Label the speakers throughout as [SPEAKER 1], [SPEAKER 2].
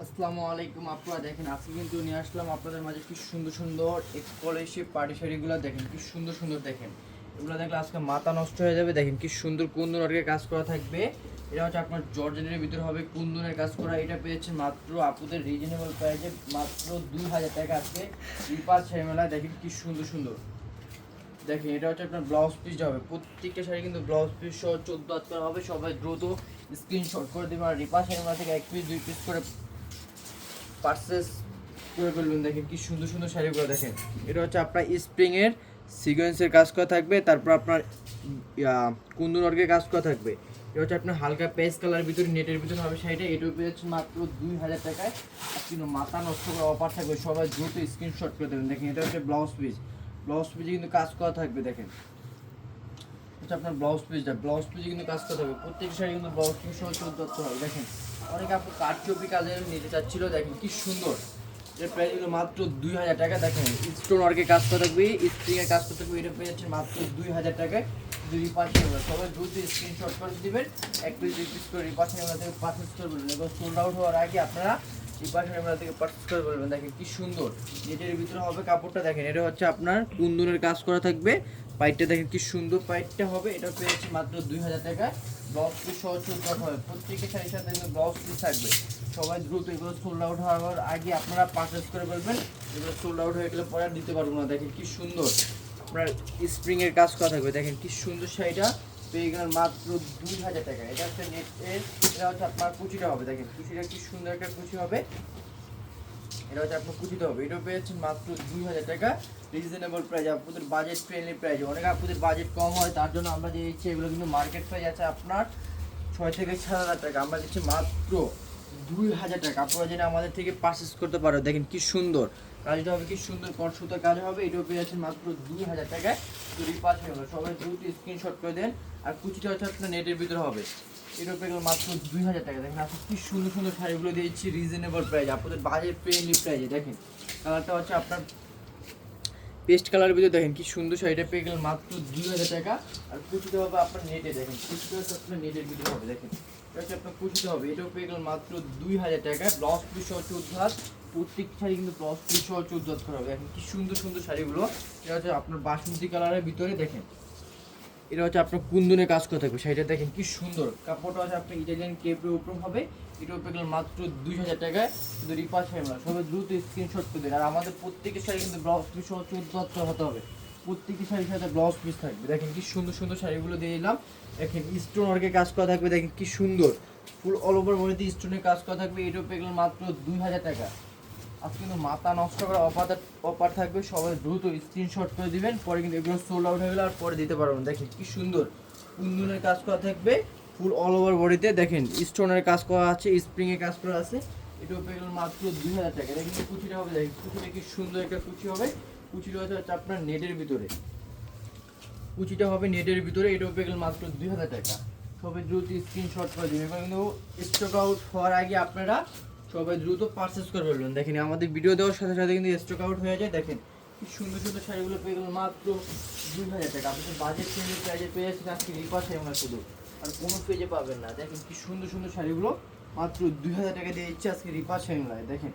[SPEAKER 1] আসসালামু আলাইকুম। আপনারা দেখেন আজকে কিন্তু নিয়ে আসলাম আপনাদের মাঝে কি সুন্দর সুন্দর এক্সক্লুসিভ পার্টি শাড়িগুলো। দেখেন কি সুন্দর সুন্দর, দেখেন এগুলো দেখলে আজকে মাথা নষ্ট হয়ে যাবে। দেখেন কি সুন্দর কুন্দন ওয়ার্কের কাজ করা থাকবে। এটা হচ্ছে আপনার জর্জেটের ভিতরে হবে কুন্দনের কাজ করা। এটা পেয়েছেন মাত্র আপুদের রিজনেবল প্রাইসে মাত্র 2000 টাকা। আজকে রিপার শাড়ি মেলায় দেখেন কি সুন্দর সুন্দর। দেখেন এটা হচ্ছে আপনার ব্লাউজ পিস হবে। প্রত্যেকটা শাড়ি কিন্তু ব্লাউজ পিস সহ 14 হাত করা হবে। সবাই দ্রুত স্ক্রিনশট করে দেবেন। আর রিপার শাড়ি মেলা থেকে 1 পিস 2 পিস করে পারচেস করে ফেলবেন। দেখেন কি সুন্দর সুন্দর শাড়িগুলো। দেখেন এটা হচ্ছে আপনার স্প্রিংয়ের সিকোয়েন্সের কাজ করা থাকবে। তারপর আপনার কুন্দন ওয়ার্কের কাজ করা থাকবে। এটা হচ্ছে আপনার হালকা পেস্ট কালার ভিতরে নেটের ভিতরে হবে শাড়িটা। এটাও পেয়েছে মাত্র 2000 টাকায়। আর কিন্তু মাথা নষ্ট করে অফার থাকবে, সবাই দ্রুত স্ক্রিনশট করে দেবেন। দেখেন এটা হচ্ছে ব্লাউজ পিস। ব্লাউজ পিসে কিন্তু কাজ করা থাকবে। দেখেন হচ্ছে আপনার ব্লাউজ পিসে কিন্তু কাজ করতে হবে। প্রত্যেক শাড়ি কিন্তু ব্লাউজ পিস সহ 14 হবে। দেখেন অনেকে আপু কারচুপি কাজে নিতে চাচ্ছিল। দেখেন কি সুন্দর, এর প্রাইস কিন্তু মাত্র 2000 টাকা। দেখেন স্টোন ওয়ার্কের কাজ করতে থাকবে, স্প্রিং এর কাজ করতে থাকবে। এটা পেয়েছেন মাত্র 2000 টাকায়। দুই পাশে সবাই দ্রুত স্ক্রিনশট করে দিবেন। 1 পিস 2 পিস করে রিপাশন আমরা থেকে পারচেস করে বলবেন এবং সোল্ড আউট হওয়ার আগে আপনারা রিপাশন আমরা থেকে পারচেস করে বলবেন। দেখেন কি সুন্দর নেটের ভিতরে হবে কাপড়টা। দেখেন এটা হচ্ছে আপনার কুন্দনের কাজ করা থাকবে। পাইটটা দেখেন কি সুন্দর পাইটটা হবে। এটা পেয়েছি মাত্র 2000 টাকায়। ব্লাউজ পিস সহ 14 হবে। প্রত্যেকের শাড়ির সাথে কিন্তু ব্লাউজ পিস থাকবে। সবাই দ্রুত এগুলো সোল্ড আউট হওয়ার আগে আপনারা পারচেস করে ফেলবেন। এগুলো সোল্ড আউট হয়ে গেলে পরে আর দিতে পারবো না। দেখেন কি সুন্দর আপনার স্প্রিং এর কাজ করা থাকবে। দেখেন কি সুন্দর শাড়িটা পেয়ে গেলেন মাত্র 2000 টাকা। এটা হচ্ছে নেট এর, এটা হচ্ছে আপনার কুচিটা হবে। দেখেন কুচিটা কি সুন্দর একটা কুচি হবে। এটা হচ্ছে আপনার কুচিতে হবে। এটাও পেয়েছেন মাত্র 2000 টাকা। রিজনেবল প্রাইস, আপনাদের বাজেট ফ্রেন্ডলি প্রাইস। অনেক আপনাদের বাজেট কম হয়, তার জন্য আমরা দিয়ে দিচ্ছি এগুলো কিন্তু মার্কেট প্রাইস আছে আপনার 6 থেকে 7000 টাকা। আমরা দিচ্ছি মাত্র 2000 টাকা। আপনারা যেটা আমাদের থেকে পারচেস করতে পারো। দেখেন কি সুন্দর কাজটা হবে, কি সুন্দর কটসুতার কাজ হবে। এটাও পেয়েছেন মাত্র 2000 টাকায়। তো রিপাস হয়ে গেল, সবাই দ্রুত স্ক্রিনশট করে দেন। আর কুচিটা হচ্ছে আপনার নেটের ভিতরে হবে। এটাও পেয়ে গেল মাত্র 2000 টাকা। দেখেন আপনি কি সুন্দর সুন্দর শাড়িগুলো দিয়েছি রিজনেবল প্রাইস, আপনাদের বাজেট ফ্রেন্ডলি প্রাইসে। দেখেন কালারটা হচ্ছে আপনার পেস্ট কালারের ভিতরে। দেখেন কি সুন্দর শাড়িটা পেয়ে গেলেন মাত্র 2000 টাকা। আর কুচিতে হবে আপনার নেটে। দেখেন কুচিতে হচ্ছে আপনার নেটের ভিতরে হবে। দেখেন এটা হচ্ছে আপনার কুচিতে হবে। এটাও পেয়ে গেলেন মাত্র 2000 টাকা। ব্লাউজ পিস সহ 14 হাত। প্রত্যেক শাড়ি কিন্তু ব্লাউজ পিস সহ 14 হাত করা হবে। দেখেন কি সুন্দর সুন্দর শাড়িগুলো। এটা হচ্ছে আপনার বাসন্তী কালারের ভিতরে। দেখেন এটা হচ্ছে আপনার কুন্দনের কাজ করে থাকবে শাড়িটা। দেখেন কি সুন্দর কাপড়টা হচ্ছে আপনার ইটালিয়ান কেপের উপর হবে। এটা পেয়ে গেলেন মাত্র 2000 টাকায়। কিন্তু রিপাস শাড়ি না, সবাই দ্রুত স্ক্রিনশট করে দেন। আর আমাদের প্রত্যেকের শাড়ি কিন্তু ব্লাউজ পিস সহ 14 হাত হতে হবে। প্রত্যেকটি শাড়ির সাথে ব্লাউজ পিস থাকবে। দেখেন কি সুন্দর সুন্দর শাড়িগুলো দিয়ে দিলাম। দেখেন স্টোন ওয়ার্কের কাজ করা থাকবে। দেখেন কি সুন্দর ফুল অল ওভার বডিতে স্টোনের কাজ করা থাকবে। এটাও পেয়ে গেলেন মাত্র 2000 টাকা। আজকে কিন্তু মাথা নষ্ট করা অফার থাকবে। সবাই দ্রুত স্ক্রিনশট করে দিবেন, পরে কিন্তু এগুলো সোল্ড আউট হয়ে গেলে আর পরে দিতে পারবেন। দেখেন কি সুন্দর কুন্দনের কাজ করা থাকবে ফুল অল ওভার বডিতে। দেখেন স্টোনের কাজ করা আছে, স্প্রিং এর কাজ করা আছে। এটাও পেয়ে গেলেন মাত্র 2000 টাকা। দেখেন কুচিটা হবে। দেখেন কুচিটা কি সুন্দর একটা কুচি হবে। কুচিটা হচ্ছে আপনার নেটের ভিতরে। কুচিটা হবে নেটের ভিতরে। এটাও পেয়ে গেলেন মাত্র 2000 টাকা। সবাই দ্রুত স্ক্রিনশট করে দিবেন। এবার কিন্তু স্টক আউট হওয়ার আগে আপনারা সবাই দ্রুত পারচেস করে ফেলবেন। দেখেন আমাদের ভিডিও দেওয়ার সাথে সাথে কিন্তু স্টক আউট হয়ে যায়। দেখেন কি সুন্দর সুন্দর শাড়িগুলো পেয়ে গেলেন মাত্র 2000 টাকা। আপনাদের বাজেট ফ্রেন্ডলি প্রাইসে পেয়ে যাচ্ছেন আজকে রিপাস আমরা শুধু, আর কোনো পেজে পাবেন না। দেখেন কি সুন্দর সুন্দর শাড়িগুলো মাত্র 2000 টাকা দিয়ে দিচ্ছে আজকে রিপাস শাড়িগুলোয়। দেখেন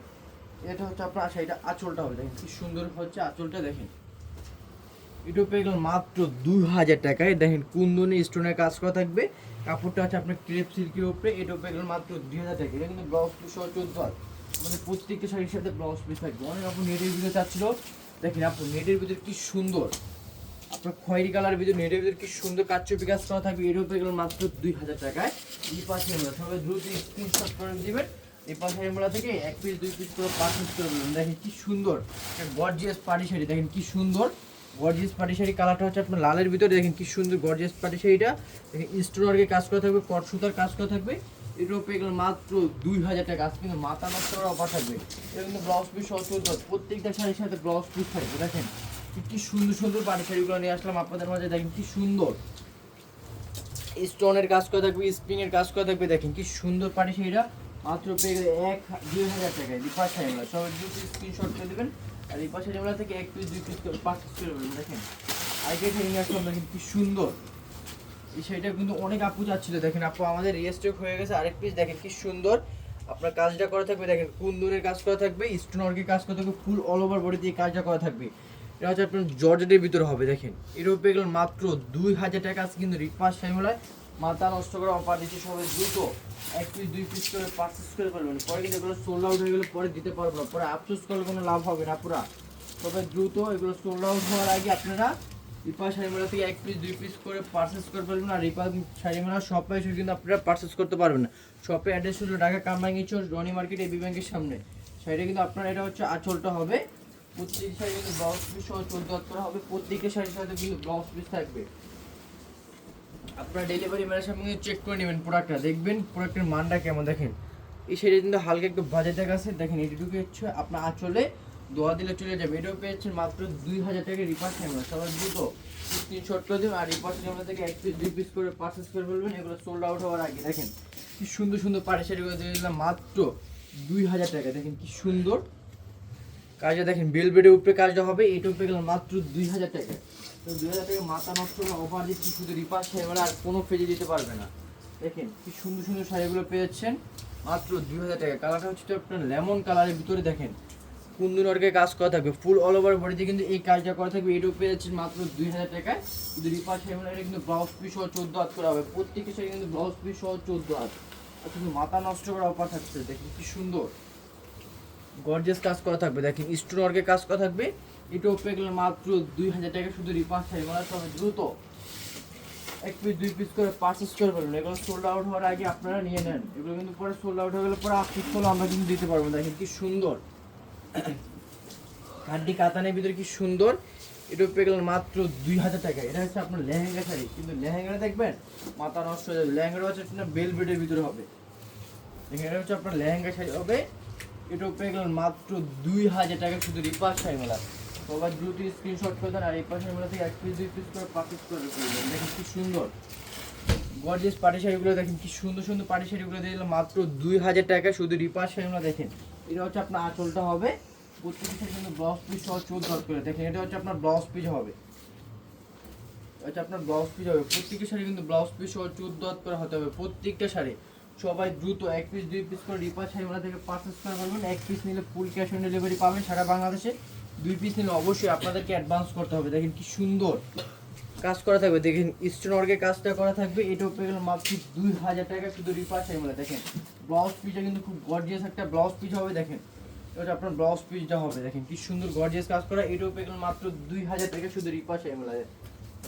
[SPEAKER 1] এটা হচ্ছে আপনার শাড়িটা আঁচলটা হবে। দেখেন কি সুন্দর হচ্ছে আঁচলটা। দেখেন এটাও পেয়ে গেলেন মাত্র 2000 টাকায়। দেখেন কুন্দনি স্টোনের কাজ করা থাকবে। কাপড়টা আছে আপনার ক্রেপ সিল্কের উপরে। এটাও পেয়ে গেলেন মাত্র 2000 টাকা। এটা কিন্তু ব্লাউজ পিস সহ 14 হাত। মানে প্রত্যেকটা শাড়ির সাথে ব্লাউজ পিস থাকবে। অনেক আপু নেটের ভিতরে চাচ্ছিল। দেখেন আপু নেটের ভিতরে কি সুন্দর আপনার খয়েরি কালারের ভিতরে নেটের ভিতরে কি সুন্দর কাচচুপি কাজ করা থাকবে। এটাও পেয়ে গেলেন মাত্র 2000 টাকায়। এই পাশে আমরা সবাই দ্রুত স্ক্রিনশট করে দিবেন। এই পাশে আমরা থেকে 1 পিস 2 পিস করে পারচেজ করে দেবেন। দেখেন কি সুন্দর গর্জিয়াস পার্টি শাড়ি। দেখেন কি সুন্দর গর্জিয়াস পার্টি শাড়ি। কালারটা হচ্ছে আপনার লালের ভিতরে। দেখেন কি সুন্দর গর্জিয়াস পার্টি শাড়িটা। দেখেন স্টোন ওয়ার্কের কাজ করা থাকবে, কট সুতার কাজ করা থাকবে। এটাও পেয়ে গেলেন মাত্র 2000 টাকা। আজকে কিন্তু মাথা নষ্ট করা অফার থাকবে। এটা কিন্তু ব্লাউজ পিস সহ 14 প্রত্যেকটা শাড়ির সাথে ব্লাউজ পিস থাকবে। দেখেন কি সুন্দর সুন্দর পার্টি শাড়িগুলো নিয়ে আসলাম আপনাদের মাঝে। দেখেন কি সুন্দর স্টোনের কাজ করা থাকবে, স্প্রিং এর কাজ করা থাকবে। দেখেন কি সুন্দর পার্টি শাড়িটা মাত্র পেয়ে গেলে 2000 টাকায়। রিপাস শাড়িগুলো সবাই স্ক্রিনশট করে দেবেন। আর রিপাস শাড়িগুলো থেকে 1 পিস 2 পিস করে পারচেজ করে দেবেন। দেখেন আগে শাড়ি নিয়ে আসলাম। দেখেন কি সুন্দর এই শাড়িটা কিন্তু অনেক আপু যাচ্ছিল। দেখেন আপু আমাদের রিস্টক হয়ে গেছে আরেক পিস। দেখেন কি সুন্দর আপনার কাজটা করা থাকবে দেখেন কুন্দনের কাজ করা থাকবে, স্টোন ওয়ার্কের কাজ করা থাকবে, ফুল অল ওভার বডি দিয়ে কাজটা করা থাকবে। এটা হচ্ছে আপনার জর্জেটের ভিতরে হবে দেখেন। এর উপরে গেলে মাত্র 2000 টাকা আছে কিন্তু রিপাস শাড়িগুলায় মাথা নষ্ট করে অফার দিচ্ছে। সবাই দ্রুত 1 পিস 2 পিস করে পারচেস করে ফেলবেন, পরে কিন্তু এগুলো সোল্ড আউট হয়ে গেলে পরে দিতে পারবো না, পরে আফসোস করলে কোনো লাভ হবে না পুরা। তবে দ্রুত এগুলো সোল্ড আউট হওয়ার আগে আপনারা রিপা শাড়িমেলা থেকে 1 পিস 2 পিস করে পারচেস করে ফেলবেন। আর রিপা শাড়িমেলা শপে এসে কিন্তু আপনারা পারচেস করতে পারবেন না। শপে অ্যাড্রেস হলো ঢাকা কামরাঙ্গীরচর রনি মার্কেট এবি ব্যাংকের সামনে। শাড়িটা কিন্তু আপনার এটা হচ্ছে আঁচলটা হবে, প্রত্যেক শাড়ি কিন্তু ব্লাউজ পিস সহ 14 করা হবে, প্রত্যেকটা শাড়ির সাথে কিন্তু ব্লাউজ পিস থাকবে। আপনারা ডেলিভারি ম্যানের সঙ্গে চেক করে নেবেন প্রোডাক্টটা, দেখবেন প্রোডাক্টের মানটা কেমন। দেখেন এই শাড়িটা কিন্তু হালকা একটু বাজে দেখা আছে, দেখেন এটুকু হচ্ছে আপনার আঁচলে দোয়া দিলে চলে যাবে। এটাও পেয়েছেন মাত্র 2000 টাকা রিপাস শাড়িমেলা। সবাই দ্রুত স্ক্রিনশট করে দেবেন আর রিপাস শাড়িমেলা থেকে 1 পিস 2 পিস করে পারচেস করে ফেলবেন। এগুলো সোল্ড আউট হওয়ার আগে দেখেন কি সুন্দর সুন্দর পাড়ি শাড়িগুলো দিয়ে দিলাম মাত্র 2000 টাকা। দেখেন কি সুন্দর কাজটা, দেখেন বেলবেডের উপরে কাজটা হবে, এটা উপরে গেলাম মাত্র 2000 টাকা। তো 2000 টাকা মাথা নষ্ট করে অফার দিচ্ছি শুধু রিপাস শাড়িমেলা, আর কোনো ফেজে দিতে পারবে না। দেখেন কি সুন্দর সুন্দর শাড়িগুলো পেয়ে যাচ্ছেন মাত্র 2000 টাকা। কালারটা হচ্ছে আপনার লেমন কালারের ভিতরে, দেখেন কুন্দন ওয়ার্কের কাজ করা থাকবে, ফুল অল ওভার বডিতে কিন্তু এই কাজটা করা থাকবে। এটাও পেয়ে যাচ্ছেন মাত্র 2000 টাকায়। কিন্তু রিপাস শাড়িমেলা এটা কিন্তু ব্লাউজ পিস সহ 14 হাত করা হবে, প্রত্যেকের শাড়ি কিন্তু ব্লাউজ পিস সহ 14 হাত। আর কিন্তু মাথা নষ্ট করা অফার থাকছে, দেখেন কি সুন্দর গর্জিয়াস কাজ করা থাকবে। দেখেন স্টোন ওয়ার্কের কাজ করা থাকবে, এটা পেয়ে গেলে মাত্র 2000 টাকা শুধু রিপাস শাড়িমেলা। সবাই দ্রুত 1 পিস 2 পিস করে পারচেস করে ফেলুন। এগুলো সোল্ড আউট হওয়ার আগে আপনারা নিয়ে নেন, এগুলো কিন্তু পরে সোল্ড আউট হয়ে গেলে পরে আফসোস করলে আমরা কিন্তু দিতে পারবো। দেখেন কি সুন্দর হাড্ডি কাতানের ভিতরে কি সুন্দর, এটা পেয়ে গেলেন মাত্র 2000 টাকা। এটা হচ্ছে আপনার লেহেঙ্গা শাড়ি, কিন্তু লেহেঙ্গাটা দেখবেন মাথা নষ্ট হয়ে যাবে। লেহেঙ্গাটা হচ্ছে আপনার বেলভেটের ভিতরে হবে, দেখেন এটা হচ্ছে আপনার লেহেঙ্গা শাড়ি হবে। এটাও পেয়ে গেলেন মাত্র 2000 টাকা শুধু রিপাস শাড়িমেলা। সবাই দ্রুত স্ক্রিনশট করে দেন আর রিপাস শাড়িমেলা থেকে 1 পিস 2 পিস করে পারচেস করে ফেলবেন। দেখেন কি সুন্দর গর্জিয়াস পাটি শাড়িগুলো, দেখেন কি সুন্দর সুন্দর পাটি শাড়িগুলো দিয়ে দিলাম মাত্র 2000 টাকা শুধু রিপাস শাড়িমেলা। দেখেন এটা হচ্ছে আপনার আঁচলটা হবে, প্রত্যেকটা শাড়ি কিন্তু ব্লাউজ পিস সহ 14 করে। দেখেন এটা হচ্ছে আপনার ব্লাউজ পিস হবে, এটা আপনার ব্লাউজ পিস হবে, প্রত্যেকটা শাড়ি কিন্তু ব্লাউজ পিস সহ 14 করে হতে হবে প্রত্যেকটা শাড়ি। সবাই দ্রুত 1 পিস 2 পিস করে রিপাস শাড়িমেলা থেকে পারচেস করে ফেলবেন। 1 পিস নিলে ফুল ক্যাশ অন ডেলিভারি পাবেন সারা বাংলাদেশে, 2 পিস নিলে অবশ্যই আপনাদেরকে অ্যাডভান্স করতে হবে। দেখেন কি সুন্দর কাজ করা থাকবে, দেখেন স্টোন ওয়ার্কের কাজটা করা থাকবে। এটাও পেয়ে গেল মাত্র 2000 টাকা শুধু রিপাস শাড়িমেলা। দেখেন ব্লাউজ পিসটা কিন্তু খুব গর্জিয়াস একটা ব্লাউজ পিস হবে, দেখেন এটা আপনার ব্লাউজ পিসটা হবে, দেখেন কি সুন্দর গর্জিয়াস কাজ করা। এটাও পেয়ে গেল মাত্র 2000 টাকা শুধু রিপাস শাড়িমেলা।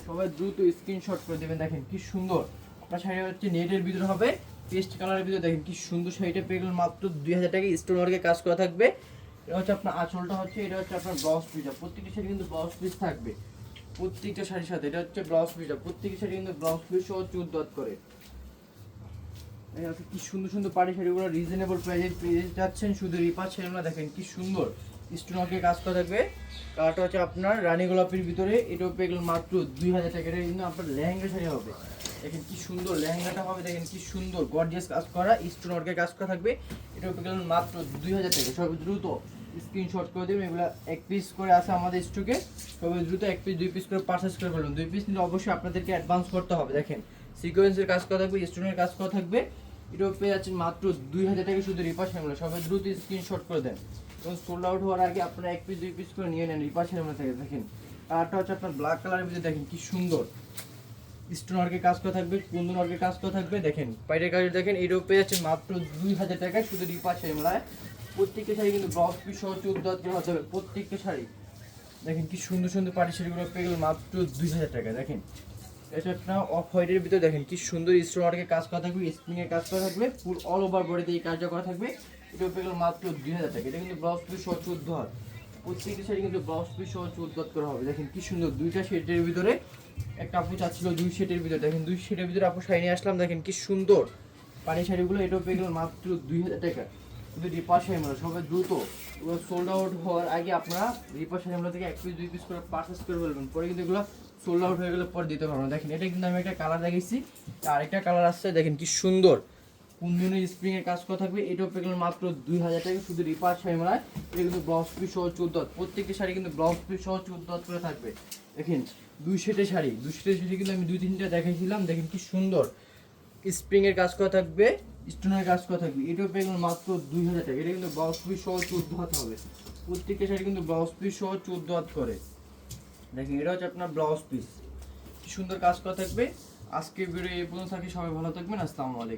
[SPEAKER 1] সবাই দ্রুত স্ক্রিনশট করে দেবেন। দেখেন কি সুন্দর আপনার শাড়ি হচ্ছে নেটের ভিতরে হবে, পেস্ট কালারের ভিতরে। দেখেন কি সুন্দর শাড়িটা পেয়ে গেলেন মাত্র 2000 টাকা। স্টোন ওয়ার্কের কাজ করা থাকবে, এটা হচ্ছে আপনার আঁচলটা হচ্ছে, এটা হচ্ছে আপনার ব্লাউজ পিসটা, প্রত্যেকটা শাড়ি কিন্তু ব্লাউজ পিস থাকবে প্রত্যেকটা শাড়ির সাথে। এটা হচ্ছে ব্লাউজ পিসটা, প্রত্যেকটা শাড়ি কিন্তু ব্লাউজ পিস সহ 14 করে। কি সুন্দর সুন্দর পাড়ি শাড়িগুলো রিজনেবল প্রাইসে পেয়ে যাচ্ছেন শুধু রিপাস শাড়িমেলা। দেখেন কি সুন্দর স্টোন ওয়ার্কের কাজ করা থাকবে, কালারটা হচ্ছে আপনার রানী গোলাপির ভিতরে। এটাও পেয়ে গেলেন মাত্র 2000 টাকা। এটা কিন্তু আপনার লেহেঙ্গা শাড়ি হবে, দেখেন কি সুন্দর লেহেঙ্গাটা হবে, দেখেন কি সুন্দর গর্জিয়াস কাজ করা স্টোন ওয়ার্কের কাজ করা থাকবে। এটাও পেয়ে গেলেন মাত্র 2000 টাকা। সবাই দ্রুত স্ক্রিনশট করে দেবেন, এগুলো 1 পিস করে আছে আমাদের স্টকে। সবাই দ্রুত 1 পিস 2 পিস করে পারচেস করে ফেলুন। 2 পিস নিলে অবশ্যই আপনাদেরকে অ্যাডভান্স করতে হবে। দেখেন সিকোয়েন্সের কাজ করা থাকবে, স্টোনের কাজ করা থাকবে। এটাও পেয়ে যাচ্ছেন মাত্র 2000 টাকা শুধু রিপাস শাড়িমেলা। সবাই দ্রুত স্ক্রিনশট করে দেন এবং সোল্ড আউট হওয়ার আগে আপনারা 1 পিস 2 পিস করে নিয়ে নেন রিপাস শাড়িমেলা থেকে। দেখেন কালারটা হচ্ছে আপনার ব্ল্যাক কালারের ভিতরে, দেখেন কি সুন্দর স্টোন ওয়ার্কের কাজ করা থাকবে, কুন্দন ওয়ার্কের কাজ করা থাকবে। দেখেন পাইটের কাজ দেখেন, এটাও পেয়ে যাচ্ছেন মাত্র 2000 টাকায় শুধু রিপাস শাড়িমেলায়। প্রত্যেকটা শাড়ি কিন্তু ব্লাউজ পিস সহ 14 করে হতে হবে প্রত্যেকটা শাড়ি। দেখেন কি সুন্দর সুন্দর পাটি শাড়িগুলো পেয়ে গেল মাত্র 2000 টাকা। দেখেন এটা আপনার অফ হোয়াইটের ভিতরে, দেখেন কি সুন্দর স্টোন ওয়ার্কের কাজ করা থাকবে, স্প্রিং এর কাজ করা থাকবে, ফুল অল ওভার বডিতে এই কাজটা করা থাকবে। এটা পেয়ে গেল মাত্র 2000 টাকা। এটা কিন্তু ব্লাউজ পিস সহ 14 হাত, প্রত্যেকটা শাড়ি কিন্তু ব্লাউজ পিস সহ 14 করে হবে। দেখেন কি সুন্দর দুইটা শেডের ভিতরে, একটা আপু চাচ্ছিল 2 শেডের ভিতরে, দেখেন 2 শেডের ভিতরে আপু শাড়ি নিয়ে আসলাম। দেখেন কি সুন্দর পানি শাড়িগুলো, এটাও পেয়ে গেল মাত্র 2000 টাকা কিন্তু রিপাস শাড়িমেলা। সবাই দ্রুত সোল্ড আউট হওয়ার আগে আপনারা রিপাস শাড়িমেলা থেকে 1 পিস 2 পিস করে পারচেস করে ফেলবেন, পরে কিন্তু এগুলো সোল্ড আউট হয়ে গেলে পরে দিতে পারবো না। দেখেন এটা কিন্তু আমি একটা কালার দেখাইছি, আরেকটা কালার আসছে, দেখেন কি সুন্দর কুন্দনের স্প্রিং এর কাজ করা থাকবে। এটাও পেয়ে গেলেন মাত্র 2000 টাকা শুধু রিপাস শাড়িমেলায়। এটা কিন্তু ব্লাউজ পিস সহ 14, প্রত্যেকটা শাড়ি কিন্তু ব্লাউজ পিস সহ 14 করে থাকবে। দেখেন 2 সেটের শাড়ি, 2 সেটের শাড়ি কিন্তু আমি 2-3টা দেখাইছিলাম। দেখেন কি সুন্দর স্প্রিং এর কাজ করা থাকবে, স্টোনের কাজ করা থাকবে। এটাও পেয়ে গেল মাত্র 2000 টাকা। এটা কিন্তু ব্লাউজ পিস সহ 14 হাত হবে। প্রত্যেকটা শাড়ি কিন্তু ব্লাউজ পিস সহ 14 হাত করে। দেখেন এটা হচ্ছে আপনার ব্লাউজ পিস, কি সুন্দর কাজ করা থাকবে। আজকে ভিডিও এই পর্যন্ত থাকি, সবাই ভালো থাকবেন। আসসালামু আলাইকুম।